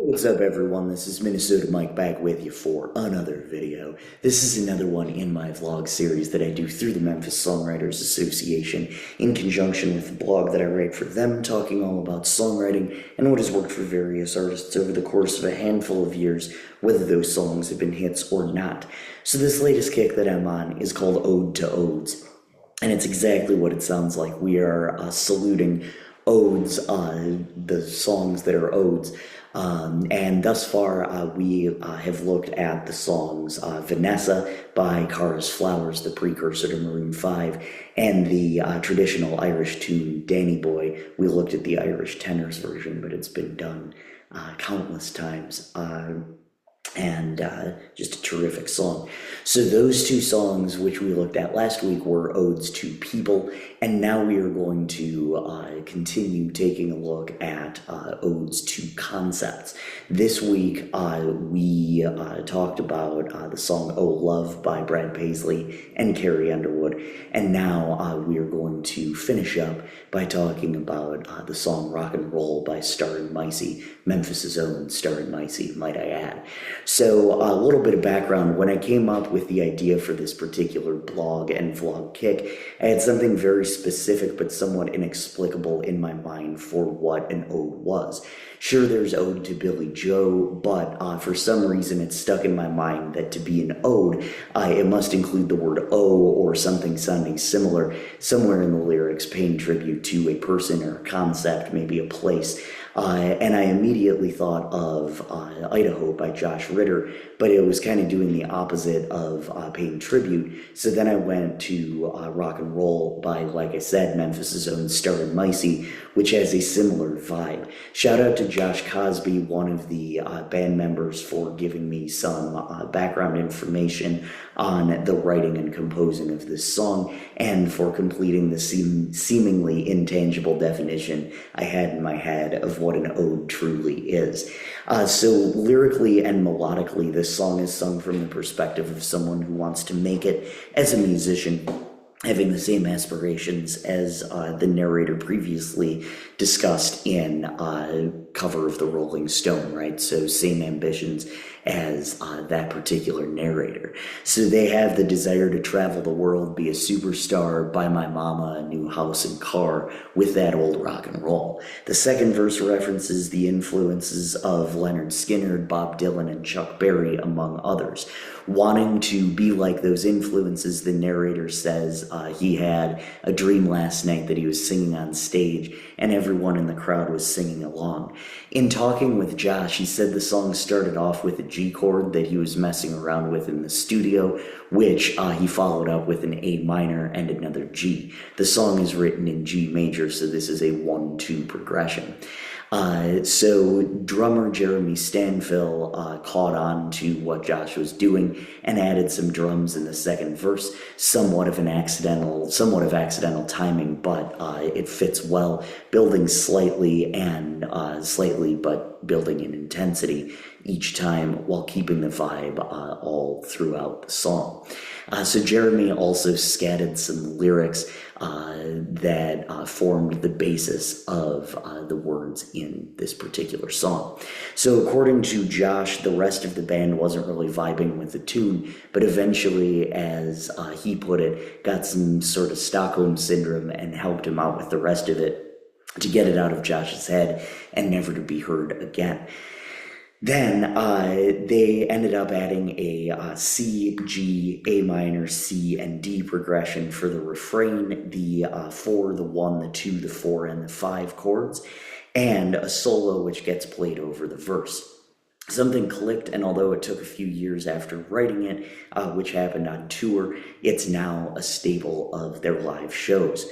What's up, everyone? This is Minnesota Mike back with you for another video. This is another one in my vlog series that I do through the Memphis Songwriters Association in conjunction with the blog that I write for them, talking all about songwriting and what has worked for various artists over the course of a handful of years, whether those songs have been hits or not. So this latest kick that I'm on is called Ode to Odes, and it's exactly what it sounds like. We are saluting odes, the songs that are odes. And thus far, we have looked at the songs Vanessa by Cara's Flowers, the precursor to Maroon 5, and the traditional Irish tune Danny Boy. We looked at the Irish tenors version, but it's been done countless times. And just a terrific song. So those two songs, which we looked at last week, were odes to people, and now we are going to continue taking a look at odes to concepts. This week, we talked about the song "Oh Love" by Brad Paisley and Carrie Underwood, and now we are going to finish up by talking about the song "Rock and Roll" by Starring Micey, Memphis's own Starring Micey, might I add. So a little bit of background: when I came up with the idea for this particular blog and vlog kick, I had something very specific but somewhat inexplicable in my mind for what an ode was. Sure, there's Ode to Billy Joe, but for some reason it's stuck in my mind that to be an ode, it must include the word "oh" or something sounding similar somewhere in the lyrics, paying tribute to a person or a concept, maybe a place. And I immediately thought of Idaho by Josh Ritter, but it was kind of doing the opposite of paying tribute. So then I went to Rock and Roll by, like I said, Memphis's own Starring Micey, which has a similar vibe. Shout out to Josh Cosby, one of the band members, for giving me some background information on the writing and composing of this song, and for completing the seemingly intangible definition I had in my head of what an ode truly is. So lyrically and melodically, this song is sung from the perspective of someone who wants to make it as a musician, having the same aspirations as the narrator previously discussed in cover of the Rolling Stone, right? So same ambitions as that particular narrator. So they have the desire to travel the world, be a superstar, buy my mama a new house and car with that old rock and roll. The second verse references the influences of Leonard Skinner, Bob Dylan, and Chuck Berry, among others. Wanting to be like those influences, the narrator says he had a dream last night that he was singing on stage and everyone in the crowd was singing along. In talking with Josh, he said the song started off with a G chord that he was messing around with in the studio, which he followed up with an A minor and another G. The song is written in G major, so this is a 1-2 progression. So drummer Jeremy Stanfill caught on to what Josh was doing and added some drums in the second verse, somewhat of accidental timing, but it fits well, building slightly but building in intensity each time while keeping the vibe all throughout the song. So Jeremy also scattered some lyrics that formed the basis of the words in this particular song. So according to Josh, the rest of the band wasn't really vibing with the tune, but eventually, as he put it, got some sort of Stockholm syndrome and helped him out with the rest of it to get it out of Josh's head and never to be heard again. Then they ended up adding a C, G, A minor, C, and D progression for the refrain, the 4, the 1, the 2, the 4, and the 5 chords, and a solo which gets played over the verse. Something clicked, and although it took a few years after writing it, which happened on tour, it's now a staple of their live shows.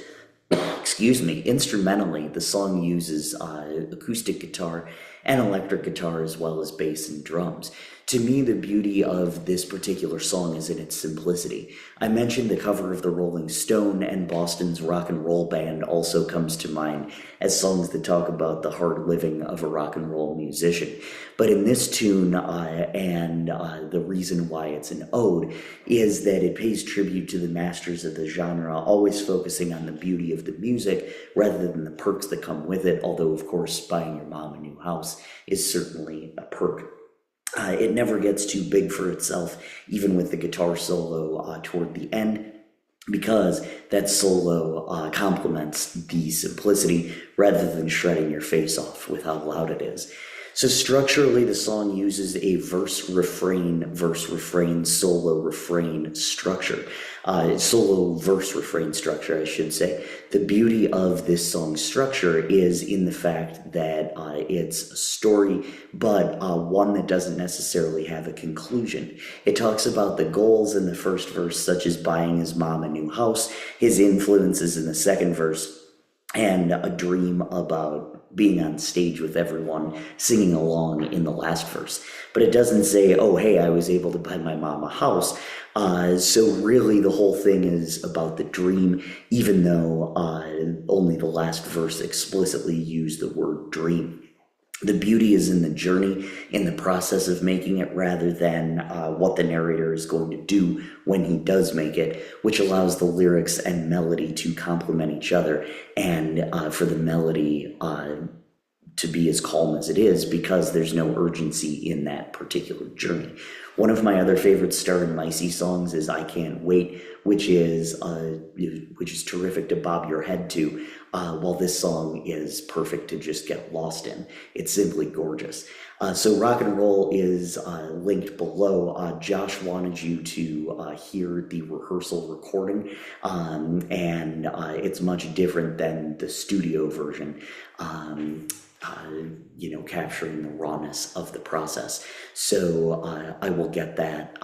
Excuse me. Instrumentally, the song uses acoustic guitar and electric guitar as well as bass and drums. To me, the beauty of this particular song is in its simplicity. I mentioned the cover of the Rolling Stone, and Boston's rock and roll band also comes to mind as songs that talk about the hard living of a rock and roll musician. But in this tune, the reason why it's an ode is that it pays tribute to the masters of the genre, always focusing on the beauty of the music rather than the perks that come with it, although, of course, buying your mom a new house sauce is certainly a perk. It never gets too big for itself, even with the guitar solo toward the end, because that solo complements the simplicity rather than shredding your face off with how loud it is. So structurally, the song uses a verse-refrain, solo-refrain structure. Solo verse-refrain structure, I should say. The beauty of this song's structure is in the fact that it's a story, but one that doesn't necessarily have a conclusion. It talks about the goals in the first verse, such as buying his mom a new house, his influences in the second verse, and a dream about being on stage with everyone singing along in the last verse. But it doesn't say, oh, hey, I was able to buy my mom a house. So really the whole thing is about the dream, even though only the last verse explicitly used the word dream. The beauty is in the journey, in the process of making it, rather than what the narrator is going to do when he does make it, which allows the lyrics and melody to complement each other, and for the melody to be as calm as it is, because there's no urgency in that particular journey. One of my other favorite Star and Micey songs is I Can't Wait, which is terrific to bob your head to, while this song is perfect to just get lost in. It's simply gorgeous. So rock and roll is linked below. Josh wanted you to hear the rehearsal recording, and it's much different than the studio version. Capturing the rawness of the process. So I will get that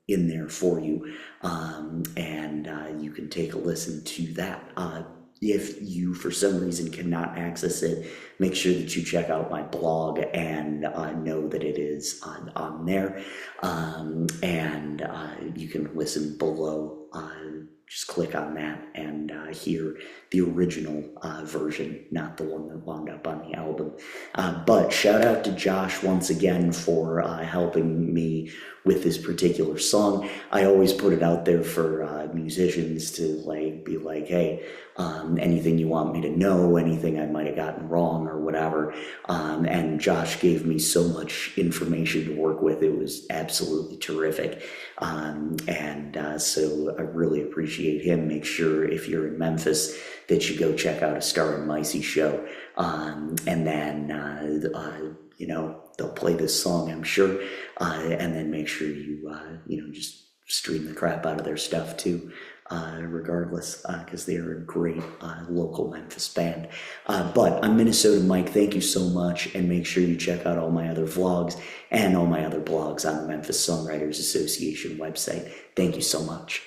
in there for you, and you can take a listen to that. If you, for some reason, cannot access it, make sure that you check out my blog and know that it is on there, and you can listen below. Just click on that and hear the original version, not the one that wound up on the album. But shout out to Josh once again for helping me with this particular song. I always put it out there for musicians to be like, hey, anything you want me to know, anything I might have gotten wrong or whatever. And Josh gave me so much information to work with. It was absolutely terrific. So I really appreciate him. Make sure if you're in Memphis that you go check out a Star and Micey show. And then, they'll play this song, I'm sure. And then make sure you, just stream the crap out of their stuff too. Regardless, because they are a great local Memphis band. But I'm Minnesota Mike. Thank you so much, and make sure you check out all my other vlogs and all my other blogs on the Memphis Songwriters Association website. Thank you so much.